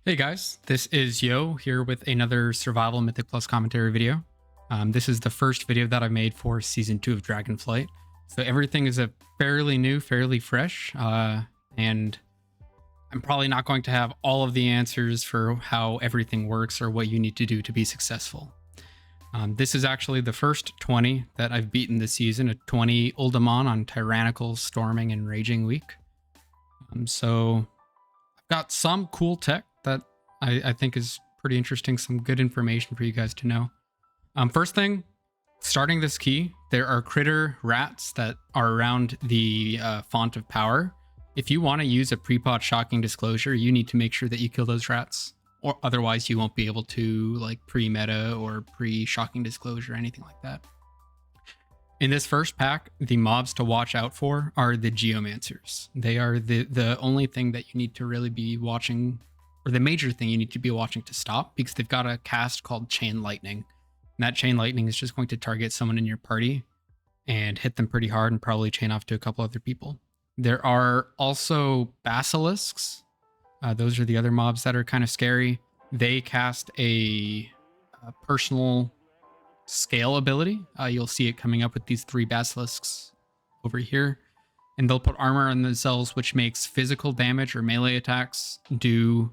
Hey guys, this is Yo here with another Survival Mythic Plus commentary video. This is the first video that I made for Season 2 of Dragonflight. So everything is fairly new, fairly fresh, and I'm probably not going to have all of the answers for how everything works or what you need to do to be successful. This is actually the first 20 that I've beaten this season, a 20 Uldaman on Tyrannical, Storming, and Raging week. So I've got some cool tech that I think is pretty interesting, some good information for you guys to know. First thing, starting this key, there are critter rats that are around the font of power. If you want to use a pre-pot shocking disclosure, you need to make sure that you kill those rats, or otherwise you won't be able to like pre-meta or pre-shocking disclosure or anything like that. In this first pack, the mobs to watch out for are the geomancers. They are the only thing that you need to really be watching, or the major thing you need to be watching to stop, because they've got a cast called Chain Lightning. And that Chain Lightning is just going to target someone in your party and hit them pretty hard and probably chain off to a couple other people. There are also basilisks. Those are the other mobs that are kind of scary. They cast a personal scale ability. You'll see it coming up with these 3 basilisks over here. And they'll put armor on themselves, which makes physical damage or melee attacks do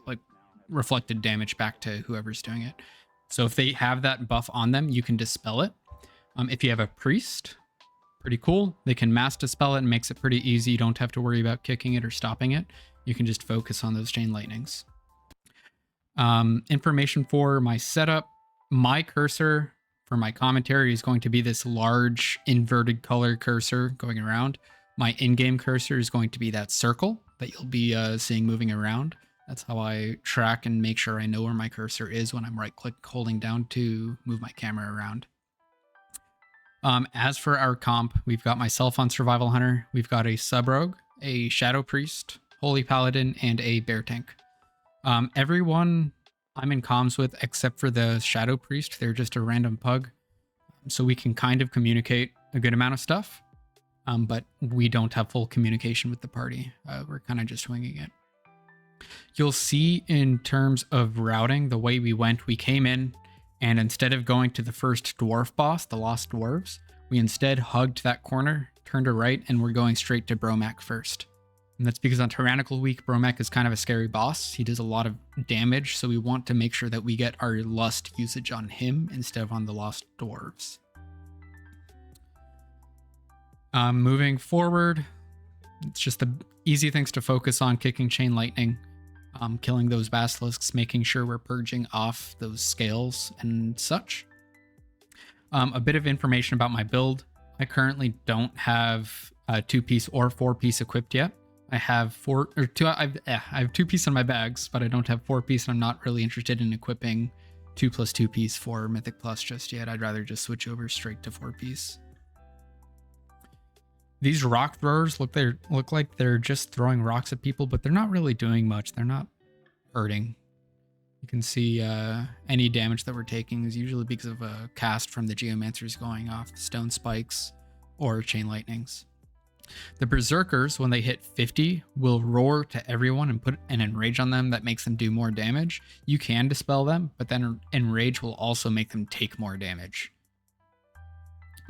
like reflected damage back to whoever's doing it. So if they have that buff on them, you can dispel it. If you have a priest, pretty cool. They can mass dispel it and makes it pretty easy. You don't have to worry about kicking it or stopping it. You can just focus on those chain lightnings. Information for my setup. My cursor for my commentary is going to be this large inverted color cursor going around. My in-game cursor is going to be that circle that you'll be seeing moving around. That's how I track and make sure I know where my cursor is when I'm right-click holding down to move my camera around. As for our comp, we've got myself on Survival Hunter. We've got a Sub-Rogue, a Shadow Priest, Holy Paladin, and a Bear Tank. Everyone I'm in comms with except for the Shadow Priest. They're just a random pug. So we can kind of communicate a good amount of stuff, but we don't have full communication with the party. We're kind of just winging it. You'll see in terms of routing, the way we came in, and instead of going to the first dwarf boss, the Lost Dwarves, we instead hugged that corner, turned to right, and we're going straight to Bromac first. And that's because on Tyrannical week, Bromac is kind of a scary boss. He does a lot of damage, so we want to make sure that we get our lust usage on him instead of on the Lost Dwarves. Moving forward, it's just the easy things to focus on: kicking Chain Lightning, killing those basilisks, making sure we're purging off those scales and such. A bit of information about my build. I currently don't have a 2-piece or 4-piece equipped yet. I have 2-piece in my bags, but I don't have 4-piece, and I'm not really interested in equipping 2+2-piece for Mythic Plus just yet. I'd rather just switch over straight to 4-piece. These rock throwers look like they're just throwing rocks at people, but they're not really doing much. They're not hurting. You can see any damage that we're taking is usually because of a cast from the geomancers going off, stone spikes or chain lightnings. The berserkers, when they hit 50, will roar to everyone and put an enrage on them that makes them do more damage. You can dispel them, but then enrage will also make them take more damage.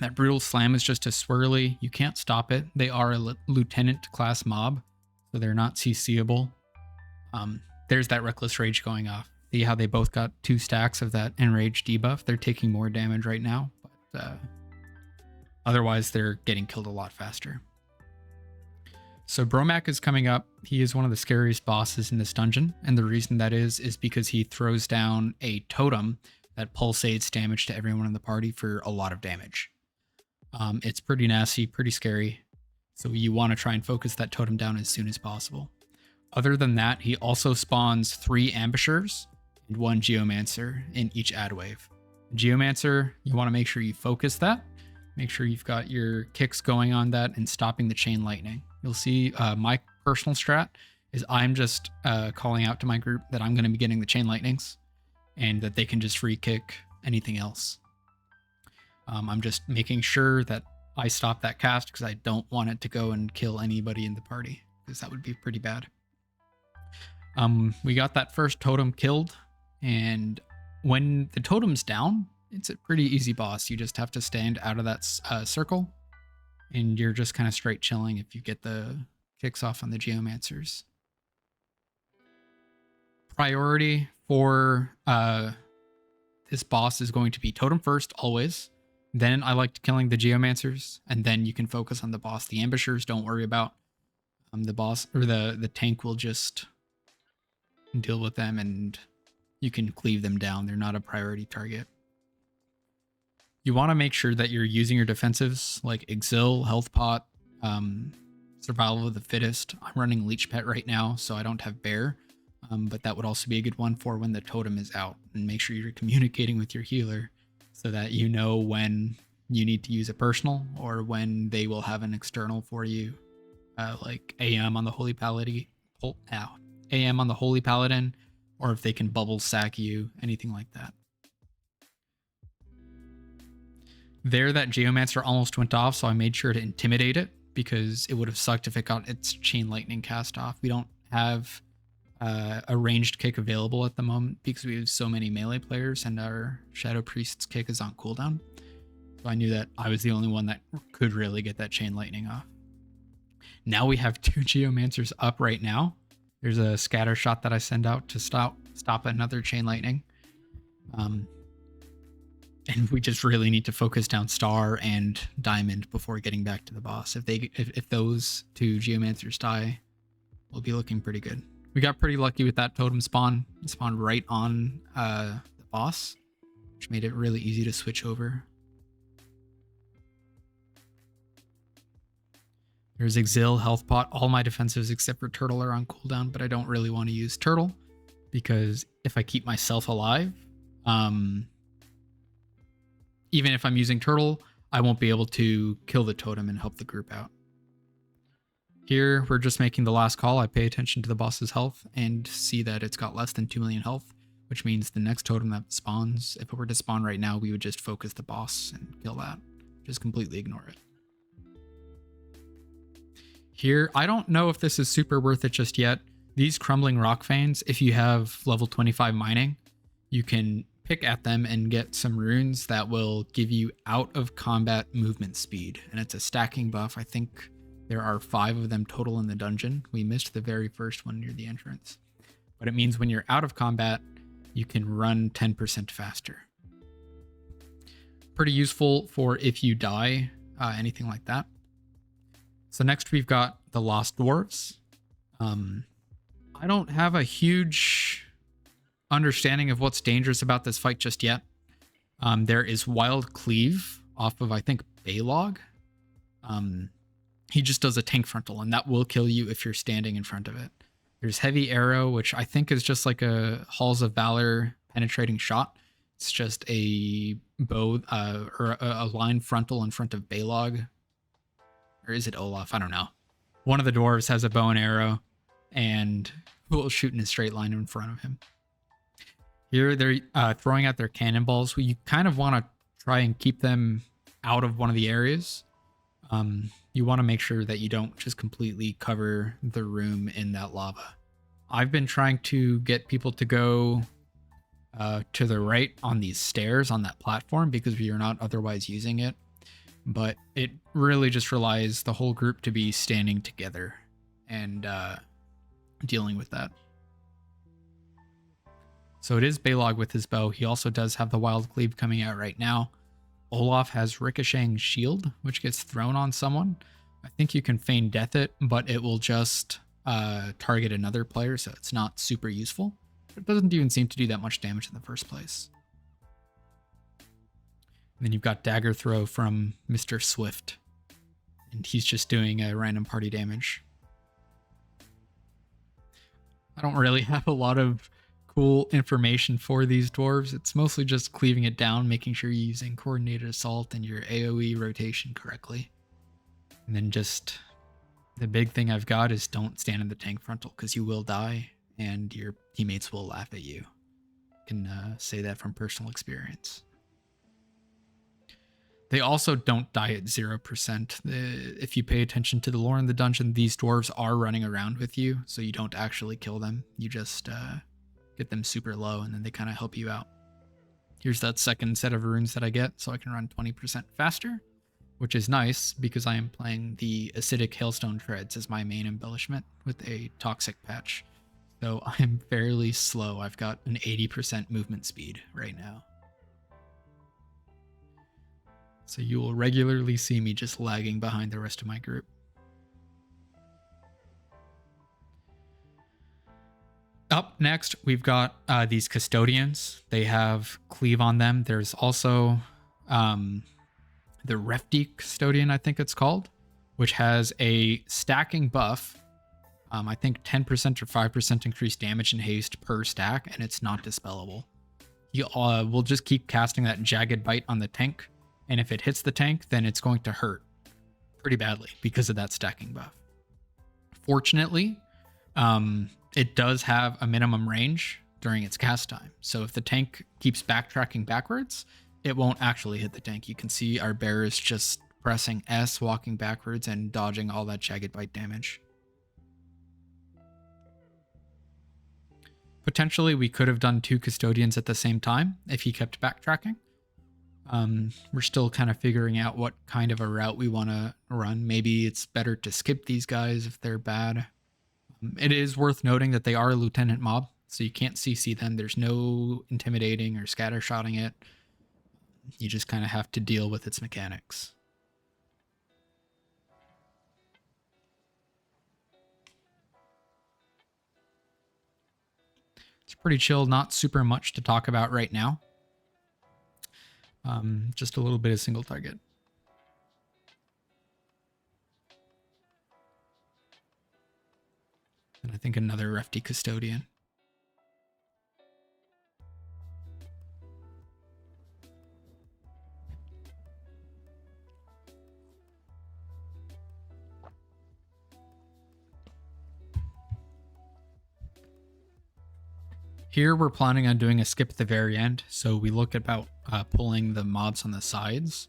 That brutal slam is just a swirly. You can't stop it. They are a lieutenant class mob, so they're not CCable. There's that reckless rage going off. See how they both got 2 stacks of that enrage debuff? They're taking more damage right now, but otherwise they're getting killed a lot faster. So Bromac is coming up. He is one of the scariest bosses in this dungeon, and the reason that is because he throws down a totem that pulsates damage to everyone in the party for a lot of damage. It's pretty nasty, pretty scary, so you want to try and focus that totem down as soon as possible. Other than that, he also spawns 3 ambushers and 1 geomancer in each ad wave. Geomancer, you want to make sure you focus that. Make sure you've got your kicks going on that and stopping the chain lightning. You'll see my personal strat is I'm just calling out to my group that I'm going to be getting the chain lightnings and that they can just free kick anything else. I'm just making sure that I stop that cast because I don't want it to go and kill anybody in the party, because that would be pretty bad. We got that first totem killed, and when the totem's down, it's a pretty easy boss. You just have to stand out of that circle, and you're just kind of straight chilling if you get the kicks off on the Geomancers. Priority for this boss is going to be totem first, always. Then I like killing the Geomancers, and then you can focus on the boss. The ambushers, don't worry about. The boss, or the tank will just deal with them, and you can cleave them down. They're not a priority target. You want to make sure that you're using your defensives like Exil, Health Pot, Survival of the Fittest. I'm running Leech Pet right now, so I don't have Bear, but that would also be a good one for when the totem is out. And make sure you're communicating with your healer so that you know when you need to use a personal or when they will have an external for you, like AM on the Holy Paladin, AM on the Holy Paladin, or if they can bubble sack you, anything like that. There, that Geomancer almost went off, so I made sure to intimidate it because it would have sucked if it got its Chain Lightning cast off. We don't have a ranged kick available at the moment because we have so many melee players and our Shadow Priest's kick is on cooldown. So I knew that I was the only one that could really get that Chain Lightning off. Now we have 2 Geomancers up right now. There's a scatter shot that I send out to stop another Chain Lightning. And we just really need to focus down Star and Diamond before getting back to the boss. If those 2 Geomancers die, we'll be looking pretty good. We got pretty lucky with that totem spawn. It spawned right on the boss, which made it really easy to switch over. There's Exil, Health Pot. All my defensives except for Turtle are on cooldown, but I don't really want to use Turtle because if I keep myself alive, even if I'm using Turtle, I won't be able to kill the totem and help the group out. Here, we're just making the last call. I pay attention to the boss's health and see that it's got less than 2 million health, which means the next totem that spawns, if it were to spawn right now, we would just focus the boss and kill that. Just completely ignore it. Here, I don't know if this is super worth it just yet. These crumbling rock veins, if you have level 25 mining, you can pick at them and get some runes that will give you out of combat movement speed. And it's a stacking buff. I think there are 5 of them total in the dungeon. We missed the very first one near the entrance. But it means when you're out of combat, you can run 10% faster. Pretty useful for if you die, anything like that. So next we've got the Lost Dwarves. I don't have a huge understanding of what's dangerous about this fight just yet. There is Wild Cleave off of, I think, Baylog. He just does a tank frontal, and that will kill you if you're standing in front of it. There's Heavy Arrow, which I think is just like a Halls of Valor penetrating shot. It's just a bow or a line frontal in front of Baylog. Or is it Olaf? I don't know. One of the dwarves has a bow and arrow and will shoot in a straight line in front of him. Here they're throwing out their cannonballs. You kind of want to try and keep them out of one of the areas. You want to make sure that you don't just completely cover the room in that lava. I've been trying to get people to go to the right on these stairs on that platform because we are not otherwise using it. But it really just relies the whole group to be standing together and dealing with that. So it is Baylog with his bow. He also does have the Wild Cleave coming out right now. Olaf has Ricocheting Shield, which gets thrown on someone. I think you can feign death it, but it will just target another player, so it's not super useful. It doesn't even seem to do that much damage in the first place. And then you've got Dagger Throw from Mr. Swift, and he's just doing a random party damage. I don't really have a lot of cool information for these dwarves. It's mostly just cleaving it down, making sure you're using coordinated assault and your AoE rotation correctly. And then just the big thing I've got is don't stand in the tank frontal because you will die and your teammates will laugh at you. I can say that from personal experience. They also don't die at 0%. If you pay attention to the lore in the dungeon, these dwarves are running around with you, so you don't actually kill them. You just get them super low, and then they kind of help you out. Here's that second set of runes that I get, so I can run 20% faster, which is nice because I am playing the Acidic Hailstone Treads as my main embellishment with a Toxic patch. So I'm fairly slow. I've got an 80% movement speed right now. So you will regularly see me just lagging behind the rest of my group. Up next, we've got these custodians. They have cleave on them. There's also the Refty custodian, I think it's called, which has a stacking buff. I think 10% or 5% increased damage and haste per stack, and it's not dispellable. You will just keep casting that Jagged Bite on the tank, and if it hits the tank, then it's going to hurt pretty badly because of that stacking buff. Fortunately, it does have a minimum range during its cast time. So if the tank keeps backtracking backwards, it won't actually hit the tank. You can see our bear is just pressing S, walking backwards, and dodging all that Jagged Bite damage. Potentially, we could have done 2 custodians at the same time if he kept backtracking. We're still kind of figuring out what kind of a route we want to run. Maybe it's better to skip these guys if they're bad. It is worth noting that they are a lieutenant mob, so you can't CC them. There's no intimidating or scattershotting it. You just kind of have to deal with its mechanics. It's pretty chill, not super much to talk about right now. Just a little bit of single target. And I think another Refty custodian. Here we're planning on doing a skip at the very end, so we look about pulling the mobs on the sides.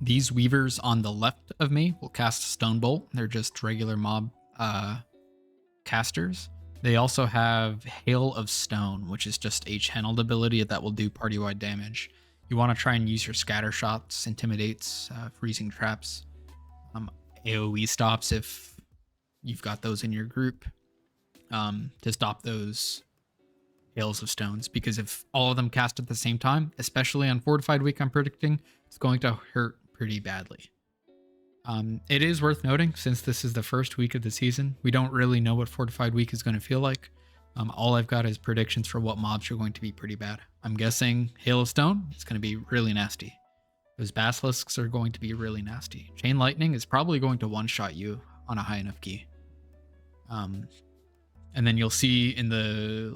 These weavers on the left of me will cast Stone Bolt. They're just regular mob casters. They also have Hail of Stone, which is just a channeled ability that will do party-wide damage. You want to try and use your scatter shots, intimidates, freezing traps, AoE stops if you've got those in your group, to stop those Hails of Stones, because if all of them cast at the same time, especially on Fortified Week, I'm predicting it's going to hurt pretty badly. It is worth noting, since this is the first week of the season, we don't really know what Fortified Week is going to feel like. All I've got is predictions for what mobs are going to be pretty bad. I'm guessing Hail of Stone is going to be really nasty. Those Basilisks are going to be really nasty. Chain Lightning is probably going to one-shot you on a high enough key. And then you'll see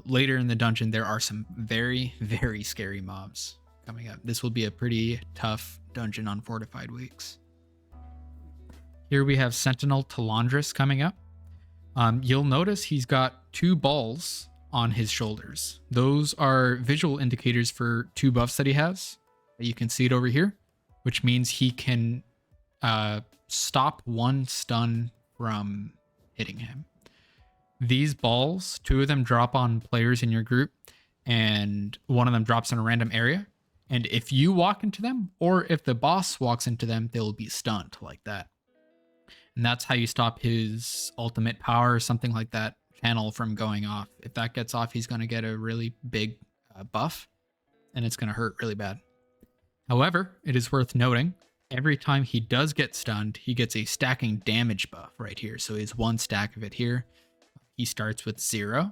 later in the dungeon, there are some very, very scary mobs coming up. This will be a pretty tough dungeon on Fortified Weeks. Here we have Sentinel Talondras coming up. You'll notice he's got 2 balls on his shoulders. Those are visual indicators for 2 buffs that he has. You can see it over here, which means he can stop 1 stun from hitting him. These balls, 2 of them drop on players in your group, and 1 of them drops in a random area. And if you walk into them, or if the boss walks into them, they will be stunned like that. And that's how you stop his ultimate power or something like that channel from going off. If that gets off, he's going to get a really big buff, and it's going to hurt really bad. However, it is worth noting, every time he does get stunned, he gets a stacking damage buff right here. So he has 1 stack of it here. He starts with 0,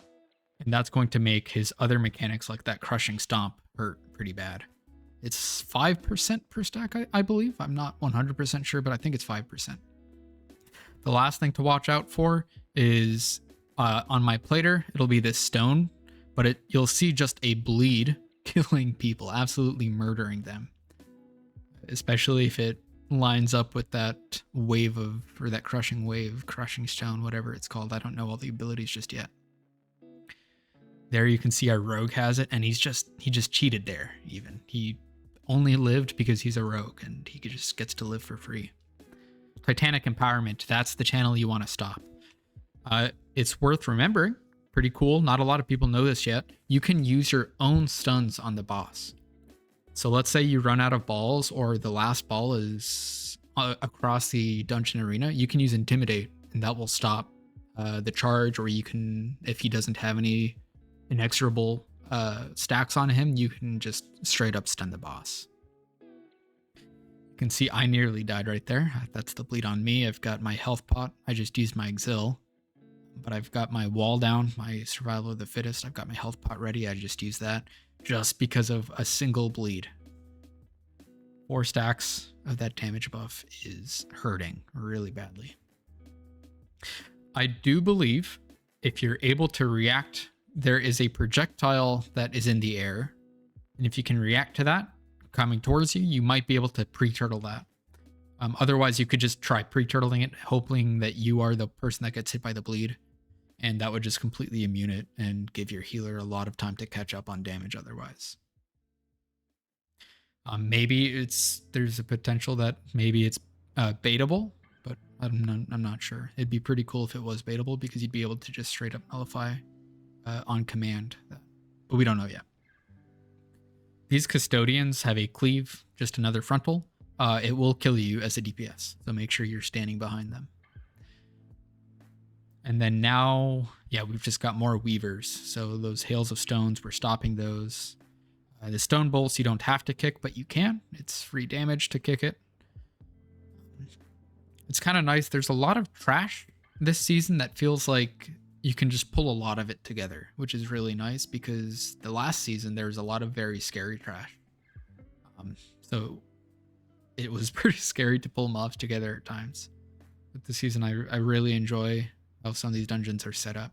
and that's going to make his other mechanics like that crushing stomp hurt pretty bad. It's 5% per stack, I believe. I'm not 100% sure, but I think it's 5%. The last thing to watch out for is on my plater, it'll be this stone, but you'll see just a bleed killing people, absolutely murdering them. Especially if it lines up with that wave of, or that crushing wave, crushing stone, whatever it's called. I don't know all the abilities just yet. There you can see our rogue has it, and he just cheated there even. He only lived because he's a rogue and he just gets to live for free. Titanic Empowerment, that's the channel you want to stop. It's worth remembering. Pretty cool. Not a lot of people know this yet. You can use your own stuns on the boss. So let's say you run out of balls or the last ball is across the dungeon arena. You can use Intimidate and that will stop the charge, or you can, if he doesn't have any inexorable stacks on him, you can just straight up stun the boss. You can see I nearly died right there. That's the bleed on me. I've got my health pot. I just used my exil, but I've got my wall down, my survival of the fittest. I've got my health pot ready. I just used that just because of a single bleed. 4 stacks of that damage buff is hurting really badly. I do believe if you're able to react, there is a projectile that is in the air. And if you can react to that coming towards you, you might be able to pre-turtle that. Otherwise, you could just try pre-turtling it, hoping that you are the person that gets hit by the bleed. And that would just completely immune it and give your healer a lot of time to catch up on damage otherwise. Maybe there's a potential that maybe it's baitable, but I'm not sure. It'd be pretty cool if it was baitable because you'd be able to just straight up nullify on command. But we don't know yet. These custodians have a cleave, just another frontal. It will kill you as a DPS, so make sure you're standing behind them. And then now, yeah, we've just got more weavers. So those hails of stones, we're stopping those. The stone bolts you don't have to kick, but you can. It's free damage to kick it. It's kind of nice. There's a lot of trash this season that feels like you can just pull a lot of it together, which is really nice because the last season there was a lot of very scary trash. So it was pretty scary to pull mobs together at times. But this season I really enjoy how some of these dungeons are set up.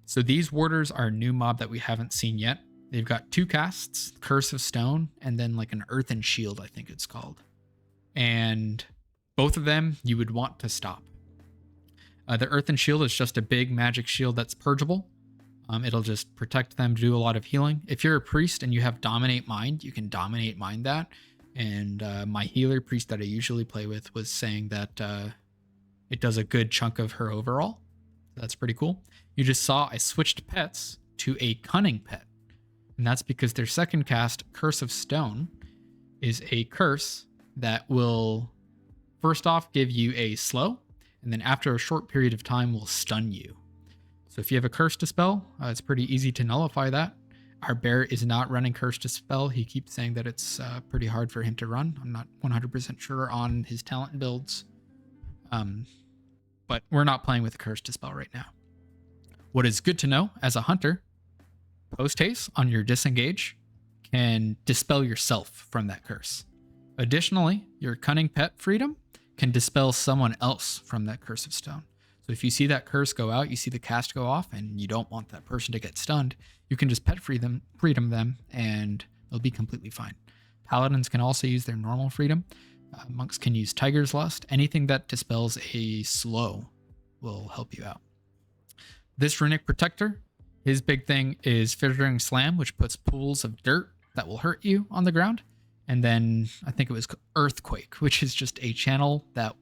So these warders are a new mob that we haven't seen yet. They've got 2 casts, Curse of Stone, and then like an Earthen Shield, I think it's called. And both of them you would want to stop. The Earthen Shield is just a big magic shield that's purgeable. It'll just protect them, do a lot of healing. If you're a priest and you have Dominate Mind, you can Dominate Mind that. And my healer priest that I usually play with was saying that it does a good chunk of her overall. That's pretty cool. You just saw I switched pets to a Cunning pet. And that's because their second cast, Curse of Stone, is a curse that will first off give you a slow, and then after a short period of time will stun you. So if you have a curse to spell, it's pretty easy to nullify that. Our bear is not running curse to spell. He keeps saying that it's pretty hard for him to run. I'm not 100% sure on his talent builds. But we're not playing with a curse to spell right now. What is good to know as a hunter, post haste on your disengage can dispel yourself from that curse. Additionally, your Cunning Pet freedom can dispel someone else from that Curse of Stone. So if you see that curse go out, you see the cast go off, and you don't want that person to get stunned, you can just pet freedom them, and they'll be completely fine. Paladins can also use their normal freedom. Monks can use Tiger's Lust. Anything that dispels a slow will help you out. This Runic Protector, his big thing is Fissure Slam, which puts pools of dirt that will hurt you on the ground. And then I think it was Earthquake, which is just a channel that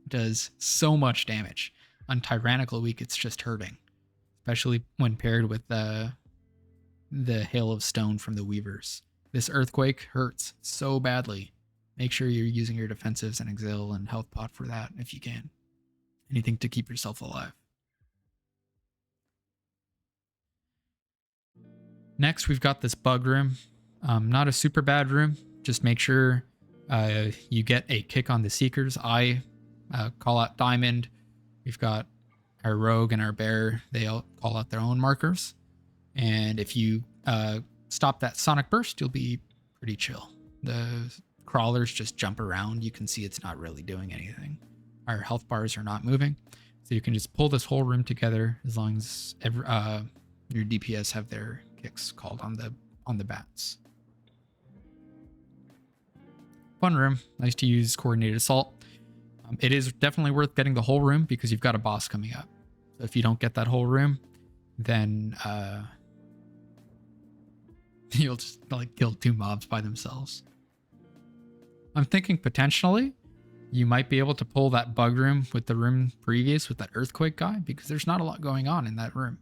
does so much damage. On Tyrannical week, it's just hurting, especially when paired with the Hail of Stone from the Weavers. This Earthquake hurts so badly. Make sure you're using your defensives and exil and health pot for that if you can. Anything to keep yourself alive. Next, we've got this bug room. Not a super bad room. Just make sure you get a kick on the Seekers. I call out Diamond. We've got our Rogue and our Bear. They all call out their own markers. And if you stop that Sonic Burst, you'll be pretty chill. The crawlers just jump around. You can see it's not really doing anything. Our health bars are not moving. So you can just pull this whole room together as long as your DPS have their kicks called on the bats. Fun room. Nice to use Coordinated Assault. It is definitely worth getting the whole room because you've got a boss coming up. So if you don't get that whole room, then you'll just like kill 2 mobs by themselves. I'm thinking potentially you might be able to pull that bug room with the room previous with that earthquake guy, because there's not a lot going on in that room.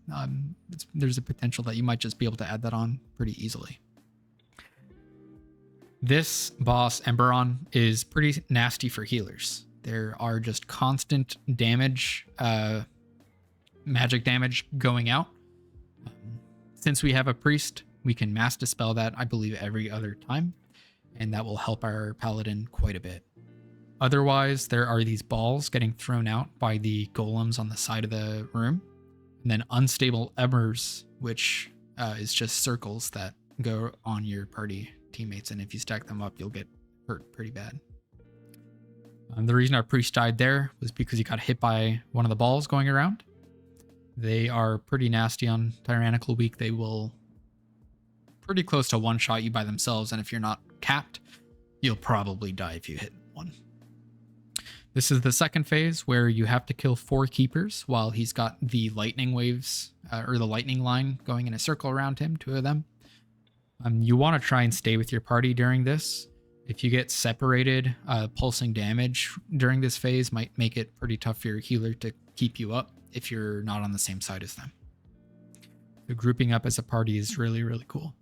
There's a potential that you might just be able to add that on pretty easily. This boss, Emberon, is pretty nasty for healers. There are just constant damage, magic damage going out. Since we have a priest, we can mass dispel that, I believe, every other time, and that will help our paladin quite a bit. Otherwise, there are these balls getting thrown out by the golems on the side of the room, and then unstable embers, which is just circles that go on your party teammates, and if you stack them up, you'll get hurt pretty bad. The reason our priest died there was because he got hit by one of the balls going around. They are pretty nasty on Tyrannical week. They will pretty close to one-shot you by themselves, and if you're not capped, you'll probably die if you hit one. This is the second phase where you have to kill 4 keepers while he's got the lightning waves, or the lightning line going in a circle around him, 2 of them. You want to try and stay with your party during this. If you get separated, pulsing damage during this phase might make it pretty tough for your healer to keep you up if you're not on the same side as them. The grouping up as a party is really, really cool.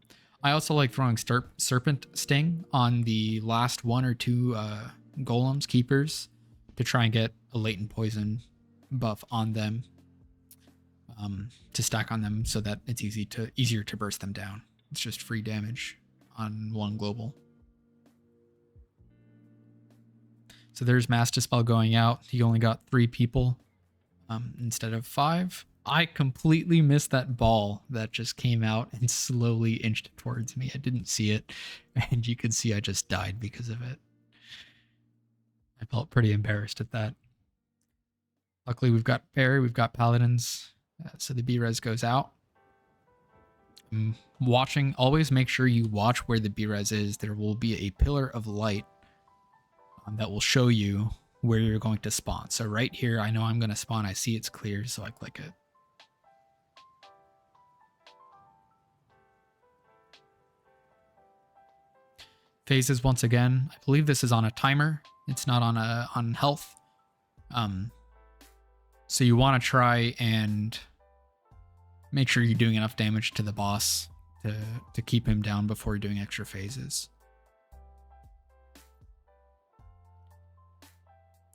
I also like throwing Serpent Sting on the last 1 or 2 golems, keepers, to try and get a latent poison buff on them, to stack on them so that it's easier to burst them down. It's just free damage on 1 global. So there's Mass Dispel going out. He only got 3 people instead of 5. I completely missed that ball that just came out and slowly inched towards me. I didn't see it, and you can see I just died because of it. I felt pretty embarrassed at that. Luckily, we've got Barry, we've got Paladins, so the B-Res goes out. Watching, always make sure you watch where the B-Res is. There will be a pillar of light that will show you where you're going to spawn. So right here, I know I'm going to spawn. I see it's clear, so I click it. Phases once again. I believe this is on a timer. It's not on health. So you want to try and make sure you're doing enough damage to the boss to keep him down before you're doing extra phases.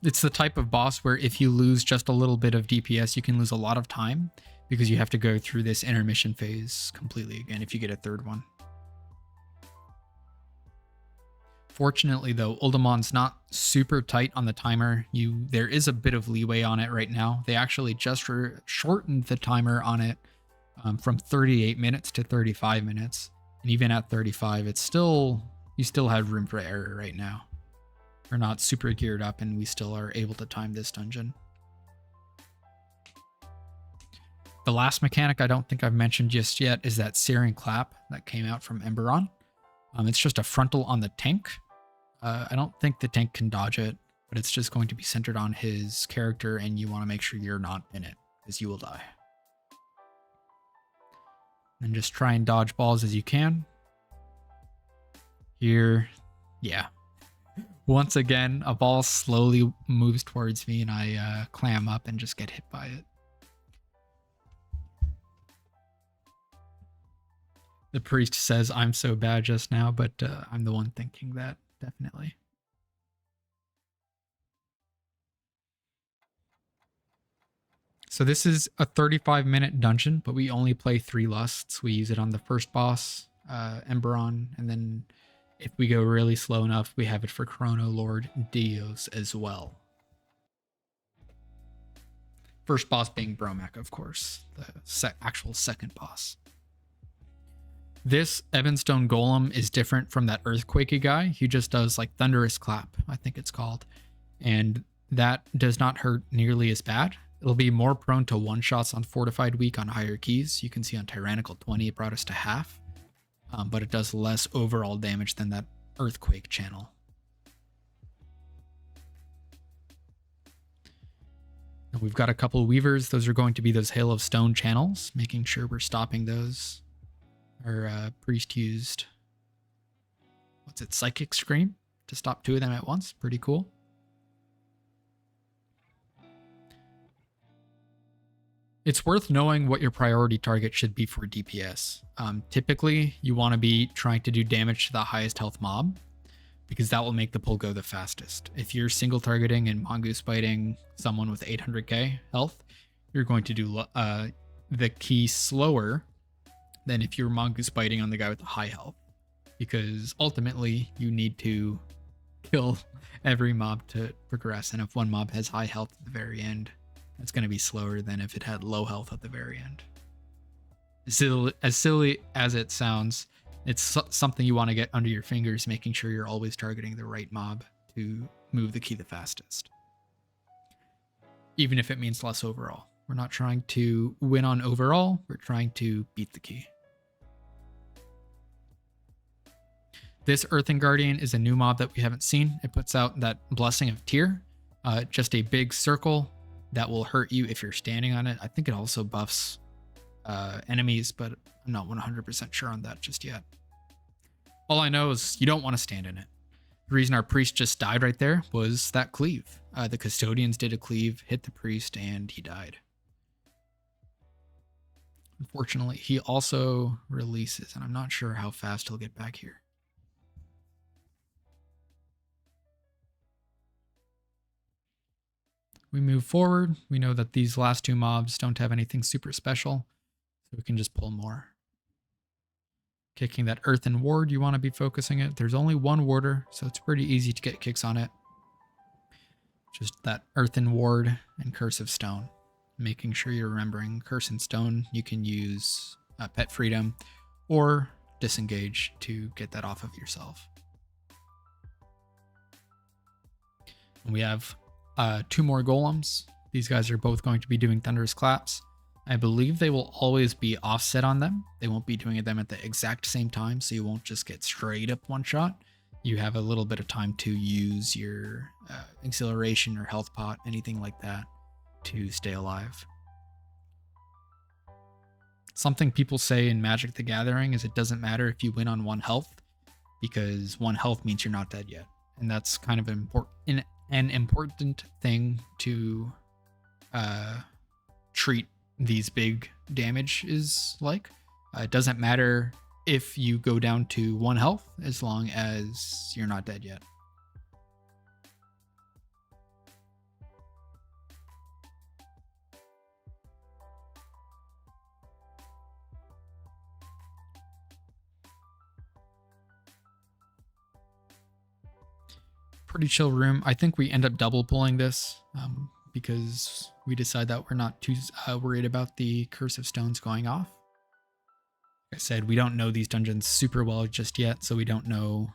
It's the type of boss where if you lose just a little bit of DPS, you can lose a lot of time because you have to go through this intermission phase completely again if you get a 3rd one. Fortunately, though, Uldaman's not super tight on the timer. There is a bit of leeway on it right now. They actually just shortened the timer on it from 38 minutes to 35 minutes. And even at 35, you still have room for error right now. We're not super geared up, and we still are able to time this dungeon. The last mechanic I don't think I've mentioned just yet is that Searing Clap that came out from Emberon. It's just a frontal on the tank. I don't think the tank can dodge it, but it's just going to be centered on his character, and you want to make sure you're not in it, because you will die. And just try and dodge balls as you can. Here, yeah. Once again, a ball slowly moves towards me, and I clam up and just get hit by it. The priest says I'm so bad just now, but I'm the one thinking that, definitely. So this is a 35-minute dungeon, but we only play 3 lusts. We use it on the first boss, Emberon, and then if we go really slow enough, we have it for Chronolord and Deios as well. First boss being Bromac, of course, the actual second boss. This Ebonstone Golem is different from that Earthquakey guy. He just does like Thunderous Clap, I think it's called. And that does not hurt nearly as bad. It'll be more prone to one-shots on Fortified Week on higher keys. You can see on Tyrannical 20, it brought us to half. But it does less overall damage than that Earthquake channel. And we've got a couple Weavers. Those are going to be those Hail of Stone channels, making sure we're stopping those. Our priest used, Psychic Scream to stop 2 of them at once. Pretty cool. It's worth knowing what your priority target should be for DPS. Typically, you want to be trying to do damage to the highest health mob, because that will make the pull go the fastest. If you're single targeting and mongoose biting someone with 800k health, you're going to do the key slower than if you're mongoose biting on the guy with the high health, because ultimately you need to kill every mob to progress, and if one mob has high health at the very end, it's going to be slower than if it had low health at the very end. As silly as it sounds, it's something you want to get under your fingers, making sure you're always targeting the right mob to move the key the fastest. Even if it means less overall. We're not trying to win on overall, we're trying to beat the key. This Earthen Guardian is a new mob that we haven't seen. It puts out that Blessing of Tyr, just a big circle that will hurt you if you're standing on it. I think it also buffs enemies, but I'm not 100% sure on that just yet. All I know is you don't want to stand in it. The reason our priest just died right there was that cleave. The custodians did a cleave, hit the priest, and he died. Unfortunately, he also releases, and I'm not sure how fast he'll get back here. We move forward. We know that these last 2 mobs don't have anything super special, so we can just pull more. Kicking that Earthen Ward, you want to be focusing it. There's only 1 warder, so it's pretty easy to get kicks on it. Just that Earthen Ward and Curse of Stone. Making sure you're remembering Curse and Stone. You can use Pet Freedom or Disengage to get that off of yourself. And we have 2 more golems. These guys are both going to be doing Thunderous Claps. I believe they will always be offset on them. They won't be doing them at the exact same time, so you won't just get straight up one shot. You have a little bit of time to use your Exhilaration or Health Pot, anything like that, to stay alive. Something people say in Magic the Gathering is it doesn't matter if you win on 1 health, because 1 health means you're not dead yet. And that's kind of an important thing to treat these big damage is like. It doesn't matter if you go down to 1 health as long as you're not dead yet. Pretty chill room. I think we end up double pulling this because we decide that we're not too worried about the Curse of Stones going off. Like I said, we don't know these dungeons super well just yet, so we don't know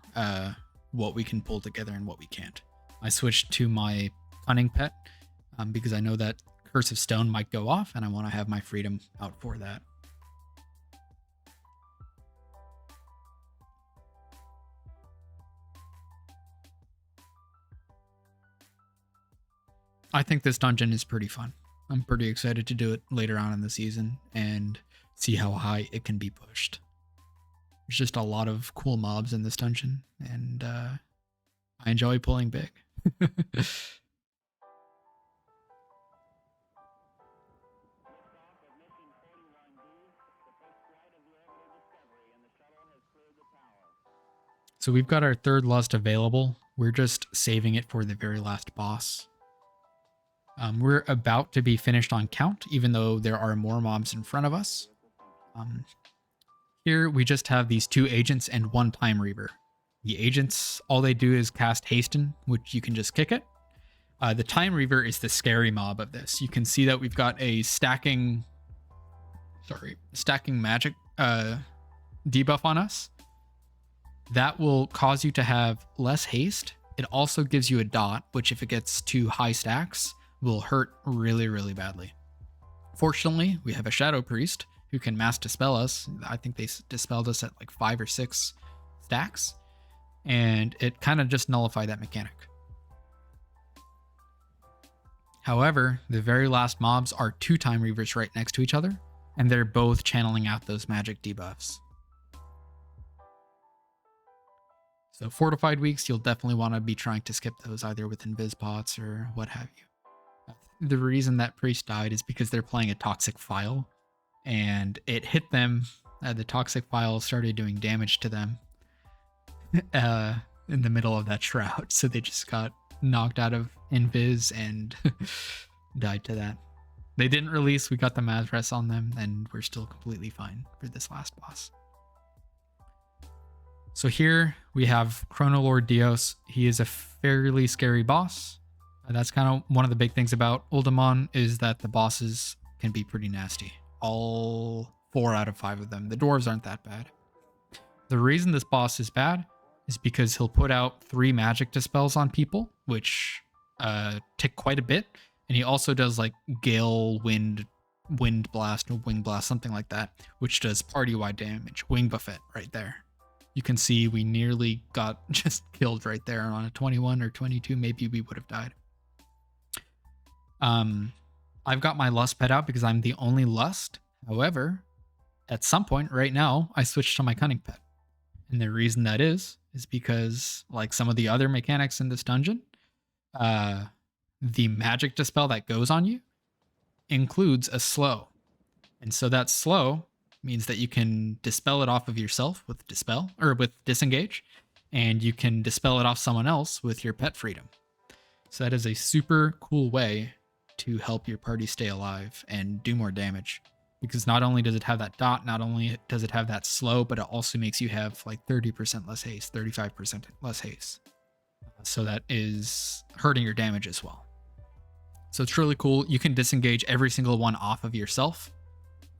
what we can pull together and what we can't. I switched to my Cunning Pet because I know that Curse of Stone might go off and I want to have my freedom out for that. I think this dungeon is pretty fun. I'm pretty excited to do it later on in the season and see how high it can be pushed. There's just a lot of cool mobs in this dungeon, and I enjoy pulling big. So we've got our 3rd lust available. We're just saving it for the very last boss. We're about to be finished on count, even though there are more mobs in front of us. Here we just have these 2 agents and 1 Time Reaver. The agents, all they do is cast Hasten, which you can just kick it. The Time Reaver is the scary mob of this. You can see that we've got a stacking magic debuff on us. That will cause you to have less haste. It also gives you a dot, which if it gets too high stacks, will hurt really, really badly. Fortunately, we have a Shadow Priest who can mass dispel us. I think they dispelled us at like 5 or 6 stacks, and it kind of just nullified that mechanic. However, the very last mobs are 2 Time Reavers right next to each other, and they're both channeling out those magic debuffs. So fortified weeks, you'll definitely want to be trying to skip those either with invis pots or what have you. The reason that priest died is because they're playing a toxic file, and it hit them. The toxic file started doing damage to them in the middle of that shroud, so they just got knocked out of invis and died to that. They didn't release. We got the Mazres on them, and we're still completely fine for this last boss. So here we have Chronolord Deios. He is a fairly scary boss. That's kind of one of the big things about Uldaman, is that the bosses can be pretty nasty. All 4 out of 5 of them. The dwarves aren't that bad. The reason this boss is bad is because he'll put out 3 magic dispels on people, which tick quite a bit. And he also does like Gale, Wind Blast, or Wing Blast, something like that, which does party-wide damage. Wing Buffet right there. You can see we nearly got just killed right there on a 21 or 22. Maybe we would have died. I've got my Lust pet out because I'm the only Lust. However, at some point right now, I switched to my Cunning pet. And the reason that is because, like some of the other mechanics in this dungeon, the magic dispel that goes on you includes a slow. And so that slow means that you can dispel it off of yourself with dispel, or with disengage, and you can dispel it off someone else with your pet freedom. So that is a super cool way to help your party stay alive and do more damage, because not only does it have that dot, not only does it have that slow, but it also makes you have like 30% less haste, 35% less haste. So that is hurting your damage as well. So it's really cool. You can disengage every single one off of yourself.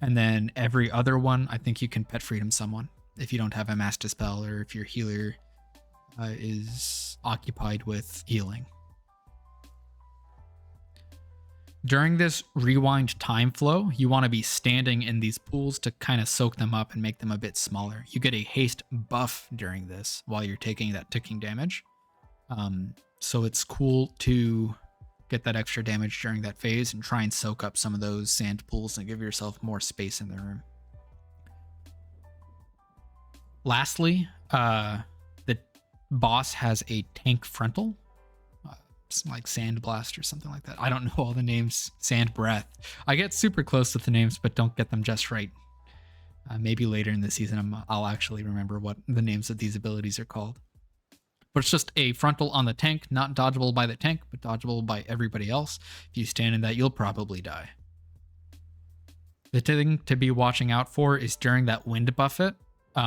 And then every other one, I think you can pet freedom someone if you don't have a mass dispel, or if your healer is occupied with healing. During this rewind time flow, you want to be standing in these pools to kind of soak them up and make them a bit smaller. You get a haste buff during this while you're taking that ticking damage. So it's cool to get that extra damage during that phase and try and soak up some of those sand pools and give yourself more space in the room. Lastly, the boss has a tank frontal, like Sand Blast or something like that. I don't know all the names. Sand Breath. I get super close with the names, but don't get them just right. Maybe later in the season, I'll actually remember what the names of these abilities are called. But it's just a frontal on the tank, not dodgeable by the tank, but dodgeable by everybody else. If you stand in that, you'll probably die. The thing to be watching out for is during that wind buffet,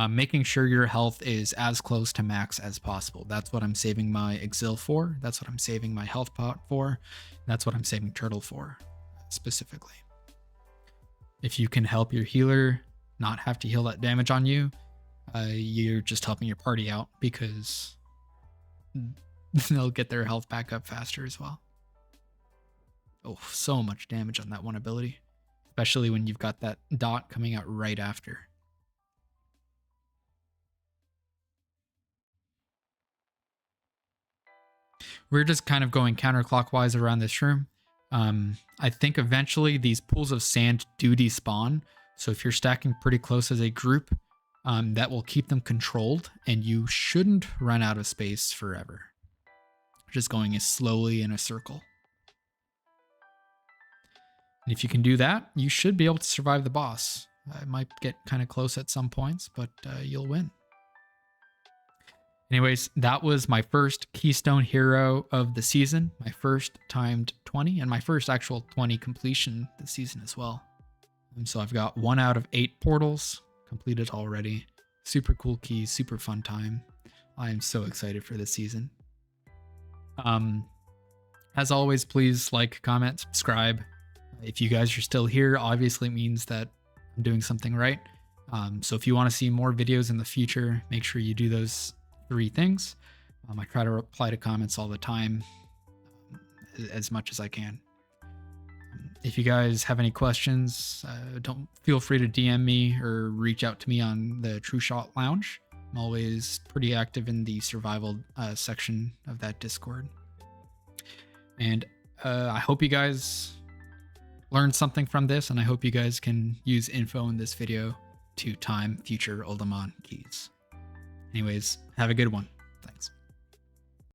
making sure your health is as close to max as possible. That's what I'm saving my Exil for. That's what I'm saving my health pot for. That's what I'm saving Turtle for, specifically. If you can help your healer not have to heal that damage on you, you're just helping your party out, because they'll get their health back up faster as well. Oh, so much damage on that one ability, especially when you've got that dot coming out right after. We're just kind of going counterclockwise around this room. I think eventually these pools of sand do despawn. So if you're stacking pretty close as a group, that will keep them controlled, and you shouldn't run out of space forever. Just going as slowly in a circle. And if you can do that, you should be able to survive the boss. It might get kind of close at some points, but you'll win. Anyways, that was my first Keystone Hero of the season, my first timed 20, and my first actual 20 completion this season as well. And so I've got 1 out of 8 portals completed already. Super cool keys, super fun time. I am so excited for this season. As always, please like, comment, subscribe. If you guys are still here, obviously it means that I'm doing something right. So if you want to see more videos in the future, make sure you do those 3 things. I try to reply to comments all the time, as much as I can. If you guys have any questions, don't feel free to DM me or reach out to me on the True Shot Lounge. I'm always pretty active in the survival section of that Discord. And I hope you guys learned something from this, and I hope you guys can use info in this video to time future Uldaman keys. Anyways, have a good one. things.